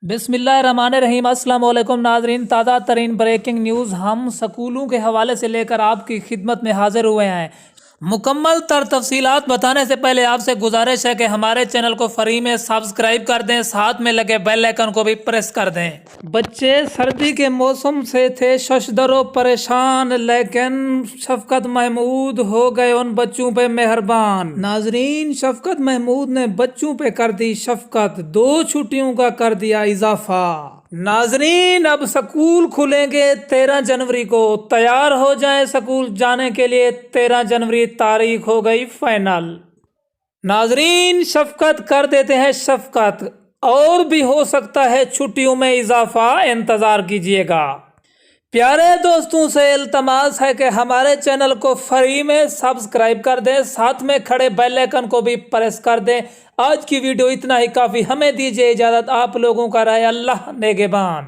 بسم اللہ الرحمن الرحیم۔ السلام علیکم ناظرین، تازہ ترین بریکنگ نیوز ہم سکولوں کے حوالے سے لے کر آپ کی خدمت میں حاضر ہوئے ہیں۔ مکمل تر تفصیلات بتانے سے پہلے آپ سے گزارش ہے کہ ہمارے چینل کو فری میں سبسکرائب کر دیں، ساتھ میں لگے بیل آئیکن کو بھی پریس کر دیں۔ بچے سردی کے موسم سے تھے ششدر و پریشان، لیکن شفقت محمود ہو گئے ان بچوں پہ مہربان۔ ناظرین، شفقت محمود نے بچوں پہ کر دی شفقت، 2 چھٹیوں کا کر دیا اضافہ۔ ناظرین، اب سکول کھلیں گے 13 جنوری کو، تیار ہو جائیں سکول جانے کے لیے، 13 جنوری تاریخ ہو گئی فائنل۔ ناظرین، شفقت کر دیتے ہیں شفقت، اور بھی ہو سکتا ہے چھٹیوں میں اضافہ، انتظار کیجیے گا۔ پیارے دوستوں سے التماس ہے کہ ہمارے چینل کو فری میں سبسکرائب کر دیں، ساتھ میں کھڑے بیل آئیکن کو بھی پریس کر دیں۔ آج کی ویڈیو اتنا ہی کافی، ہمیں دیجیے اجازت، آپ لوگوں کا رہے اللہ نگہبان۔